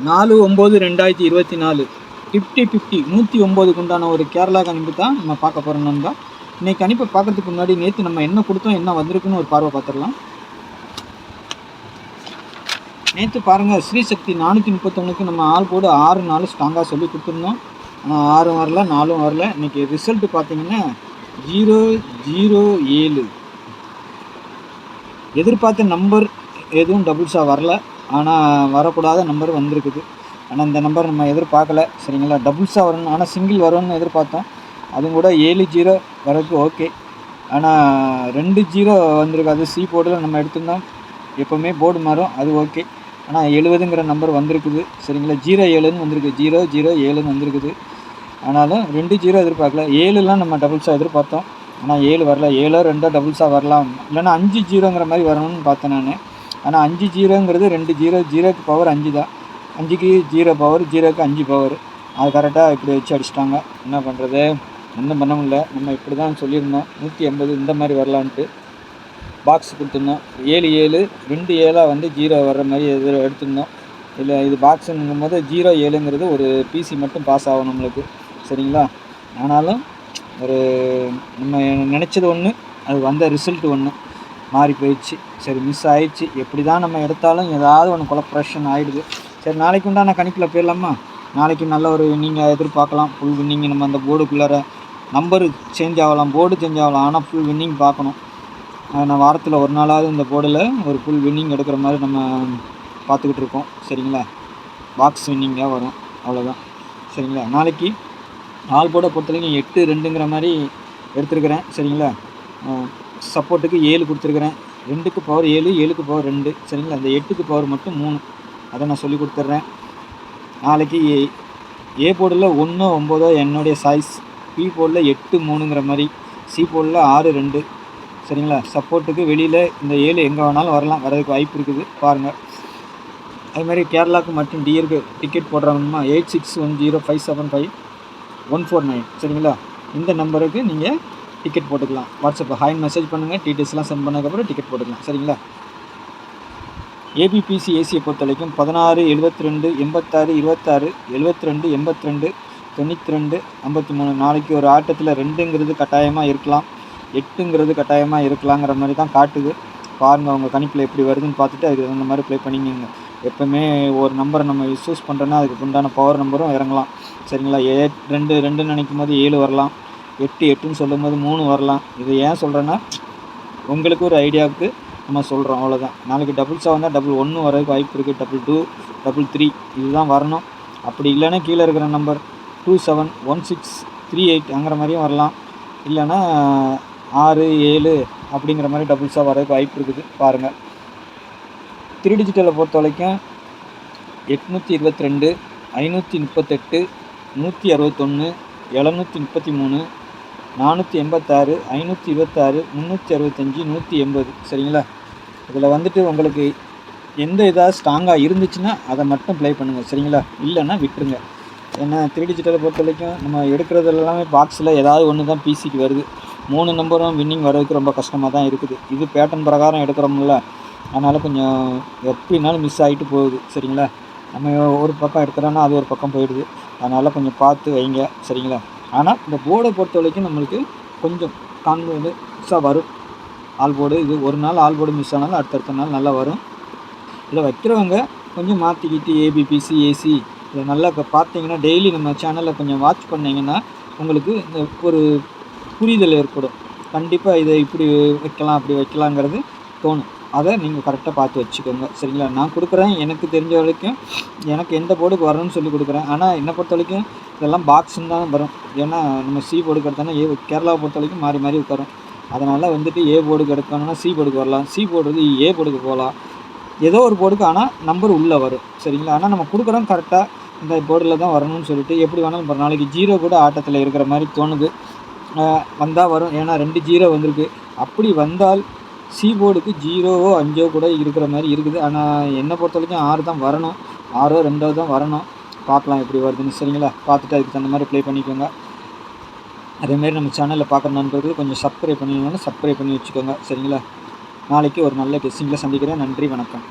4/9/2024 50-50 109க்கு உண்டான ஒரு கேரளா கணிப்பு தான் நம்ம பார்க்க போகிறோம் நண்பா. இன்றைக்கி கணிப்பை பார்க்கறதுக்கு முன்னாடி நேற்று நம்ம என்ன கொடுத்தோம், என்ன வந்திருக்குன்னு ஒரு பார்வை பார்த்துடலாம். நேற்று பாருங்கள், ஸ்ரீசக்தி 431க்கு நம்ம ஆள் போடு 6-4 ஸ்ட்ராங்காக சொல்லி கொடுத்துருந்தோம். ஆனால் 6 வரல, 4 வரல. இன்றைக்கி ரிசல்ட்டு பார்த்தீங்கன்னா 0-0-7. எதிர்பார்த்த நம்பர் எதுவும் டபுள்ஸாக வரல, ஆனால் வரக்கூடாத நம்பர் வந்திருக்குது. ஆனால் இந்த நம்பர் நம்ம எதிர்பார்க்கல, சரிங்களா. டபுள்ஸாக வரணும், ஆனால் சிங்கிள் வரும்னு எதிர்பார்த்தோம். அதுவும் கூட 7-0 வரதுக்கு ஓகே. ஆனால் 2-0 வந்திருக்கு. அது சி போர்டில் நம்ம எடுத்திருந்தோம், எப்போவுமே போர்டு மாறும், அது ஓகே. ஆனால் 70ங்கிற நம்பர் வந்திருக்குது, சரிங்களா. 0-7ன்னு வந்திருக்கு, 0-0-7ன்னு வந்திருக்குது. ஆனாலும் 2-0 எதிர்பார்க்கல. 7லாம் நம்ம டபுள்ஸாக எதிர்பார்த்தோம், ஆனால் 7 வரல. 7-2 டபுள்ஸாக வரலாம், இல்லைன்னா 5-0ங்கிற மாதிரி வரணும்னு பார்த்தேன் நான். ஆனால் 5-0ங்கிறது 2-0, 0க்கு பவர் 5 தான். 5க்கு 0 பவர், 0க்கு 5 பவர். அது கரெக்டாக இப்படி வச்சு அடிச்சிட்டாங்க. என்ன பண்ணுறது, ஒன்றும் பண்ண முடியல. நம்ம இப்படி தான் சொல்லியிருந்தோம், 180 இந்த மாதிரி வரலான்ட்டு பாக்ஸ் கொடுத்துருந்தோம். 7-7 2-7 வந்து 0 வர்ற மாதிரி எடுத்திருந்தோம். இல்லை, இது பாக்ஸுங்கும் போது 0-7ங்கிறது ஒரு பிசி மட்டும் பாஸ் ஆகும் நம்மளுக்கு, சரிங்களா. ஆனாலும் ஒரு நம்ம நினச்சது ஒன்று, அது வந்த ரிசல்ட்டு ஒன்று மாறி போயிடுச்சு. சரி, மிஸ் ஆயிடுச்சு. எப்படி தான் நம்ம எடுத்தாலும் ஏதாவது ஒன்று கொலப்ரேஷன் ஆகிடுது. சரி, நாளைக்கு உண்டான கணிப்பில் போயிடலாமா. நாளைக்கு நல்ல ஒரு வின்னிங்கை எதிர்பார்க்கலாம். Full winning. நம்ம அந்த போர்டுக்குள்ளார நம்பரு சேஞ்ச் ஆகலாம், போர்டு சேஞ்ச் ஆகலாம், ஆனால் ஃபுல் வின்னிங் பார்க்கணும். நான் வாரத்தில் ஒரு நாளாவது இந்த போர்டில் ஒரு ஃபுல் வின்னிங் எடுக்கிற மாதிரி நம்ம பார்த்துக்கிட்டு இருக்கோம், சரிங்களா. பாக்ஸ் வின்னிங்காக வரும், அவ்வளோதான், சரிங்களா. நாளைக்கு ஆல் போர்டை பொறுத்தவரைக்கும் 8-2ங்கிற மாதிரி எடுத்துருக்கிறேன், சரிங்களா. சப்போர்ட்டுக்கு 7 கொடுத்துருக்குறேன். 2க்கு பவர் 7, 7க்கு பவர் 2, சரிங்களா. அந்த 8க்கு பவர் மட்டும் 3, அதை நான் சொல்லி கொடுத்துட்றேன். நாளைக்கு ஏ போர்டில் 1-9 என்னுடைய சாய்ஸ், பி போர்டில் 8-3ங்கிற மாதிரி, சி போர்டில் 6-2, சரிங்களா. சப்போர்ட்டுக்கு வெளியில் இந்த 7 எங்கே வேணாலும் வரலாம், வரதுக்கு வாய்ப்பு இருக்குது, பாருங்கள். அதுமாதிரி கேரளாவுக்கு மட்டும் டிஆருக்கு டிக்கெட் போடுறாங்கன்னா 8610575149, சரிங்களா. இந்த நம்பருக்கு நீங்கள் டிக்கெட் போட்டுக்கலாம். வாட்ஸ்அப்பில் ஹாய் மெசேஜ் பண்ணுங்கள், டீட்டெயில்ஸ்லாம் சென்ட் பண்ணதுக்கப்புறம் டிக்கெட் போட்டுக்கலாம், சரிங்களா. ஏபிபிசி ஏசியை பொறுத்த வரைக்கும் 16-72-86-72-72-82-92-53. நாளைக்கு ஒரு ஆட்டத்தில் 2ங்கிறது கட்டாயமாக இருக்கலாம், 8ங்கிறது கட்டாயமாக இருக்கலாங்கிற மாதிரி தான் காட்டுது. பாருங்கள், அவங்க கணிப்பில் எப்படி வருதுன்னு பார்த்துட்டு அதுக்கு அந்த மாதிரி ப்ளே பண்ணிக்கோங்க. எப்போவுமே ஒரு நம்பரை நம்ம யூஸ் பண்ணுறோன்னா அதுக்கு உண்டான பவர் நம்பரும் இறங்கலாம், சரிங்களா. 2-2 நினைக்கும் போது 7 வரலாம், 8-8ன்னு சொல்லும் போது 3 வரலாம். இது ஏன் சொல்கிறேன்னா உங்களுக்கு ஒரு ஐடியாவுக்கு நம்ம சொல்கிறோம், அவ்வளோதான். நாளைக்கு டபுள்ஸாக வந்தால் 111 வரதுக்கு வாய்ப்பு இருக்குது, 22, 33 இதுதான் வரணும். அப்படி இல்லைன்னா கீழே இருக்கிற நம்பர் 271638ங்கிற மாதிரியும் வரலாம், இல்லைன்னா 6-7 அப்படிங்கிற மாதிரி டபுள்ஸாக வரதுக்கு வாய்ப்பு இருக்குது, பாருங்கள். 3 டிஜிட்டலை பொறுத்த வரைக்கும் 822, 538, 161, 733, 486, 526, 365, 180, சரிங்களா. இதில் வந்துட்டு உங்களுக்கு எந்த இதாக ஸ்ட்ராங்காக இருந்துச்சுன்னா அதை மட்டும் ப்ளே பண்ணுங்கள், சரிங்களா. இல்லைன்னா விட்டுருங்க. ஏன்னா 3 டிஜிட்டலை பொறுத்த வரைக்கும் நம்ம எடுக்கிறது எல்லாமே பாக்ஸில் ஏதாவது ஒன்று தான் பிசிக்கு வருது. 3 நம்பரும் வின்னிங் வரதுக்கு ரொம்ப கஷ்டமாக தான் இருக்குது. இது பேட்டர்ன் பிரகாரம் எடுக்கிறோம்ல, அதனால் கொஞ்சம் எப்படினாலும் மிஸ் ஆகிட்டு போகுது, சரிங்களா. நம்ம ஒரு பக்கம் எடுக்கிறோன்னா அது ஒரு பக்கம் போயிடுது, அதனால் கொஞ்சம் பார்த்து வைங்க, சரிங்களா. ஆனால் இந்த போர்டை பொறுத்த வரைக்கும் நம்மளுக்கு கொஞ்சம் கான்ஃபிடன்ஸாக வரும். ஆல் போர்டு இது ஒரு நாள் ஆல் போர்டு மிஸ் ஆனாலும் அடுத்தடுத்த நாள் நல்லா வரும். இதை வைக்கிறவங்க கொஞ்சம் மாற்றிக்கிட்டு ஏபிபிசி ஏசி இதை நல்லா இப்போ பார்த்தீங்கன்னா டெய்லி நம்ம சேனலில் கொஞ்சம் வாட்ச் பண்ணிங்கன்னா உங்களுக்கு இந்த ஒரு புரிதல் ஏற்படும். கண்டிப்பாக இதை இப்படி வைக்கலாம் அப்படி வைக்கலாங்கிறது தோணும். அதை நீங்கள் கரெக்டாக பார்த்து வச்சுக்கோங்க, சரிங்களா. நான் கொடுக்குறேன், எனக்கு தெரிஞ்ச வரைக்கும் எனக்கு எந்த போர்டுக்கு வரணும்னு சொல்லி கொடுக்குறேன். ஆனால் என்னை பொறுத்த வரைக்கும் இதெல்லாம் பாக்ஸுன்னு தான் வரும். ஏன்னா நம்ம சி போர்டுக்கு எடுத்தோன்னா கேரளாவை பொறுத்த வரைக்கும் மாறி மாறி உட்காரும். அதனால் வந்துட்டு ஏ போர்டுக்கு எடுக்கணும்னா சி போர்டுக்கு வரலாம், சி போர்டு ஏ போர்டுக்கு போகலாம், ஏதோ ஒரு போர்டுக்கு. ஆனால் நம்பர் உள்ளே வரும், சரிங்களா. ஆனால் நம்ம கொடுக்குறோம் கரெக்டாக இந்த போர்டில் தான் வரணும்னு சொல்லிட்டு எப்படி வேணாலும் இப்போ நாளைக்கு 0 கூட ஆட்டத்தில் இருக்கிற மாதிரி தோணுது. வந்தால் வரும், ஏன்னா 2-0 வந்திருக்கு. அப்படி வந்தால் சி போர்டுக்கு 0வோ 5ஓ கூட இருக்கிற மாதிரி இருக்குது. ஆனால் என்னை பொறுத்த வரைக்கும் 6 தான் வரணும், 6ஓ 2ஓ தான் வரணும். பார்க்கலாம் எப்படி வருதுன்னு, சரிங்களா. பார்த்துட்டு அதுக்கு தகுந்த மாதிரி ப்ளே பண்ணிக்கோங்க. அதேமாரி நம்ம சேனலில் பார்க்குற நண்பர்கள் கொஞ்சம் சப்ஸ்கிரைப் பண்ணிக்கோங்க, சப்ஸ்கிரைப் பண்ணி வச்சுக்கோங்க, சரிங்களா. நாளைக்கு ஒரு நல்ல கெஸ்ஸிங்கில் சந்திக்கிறேன். நன்றி, வணக்கம்.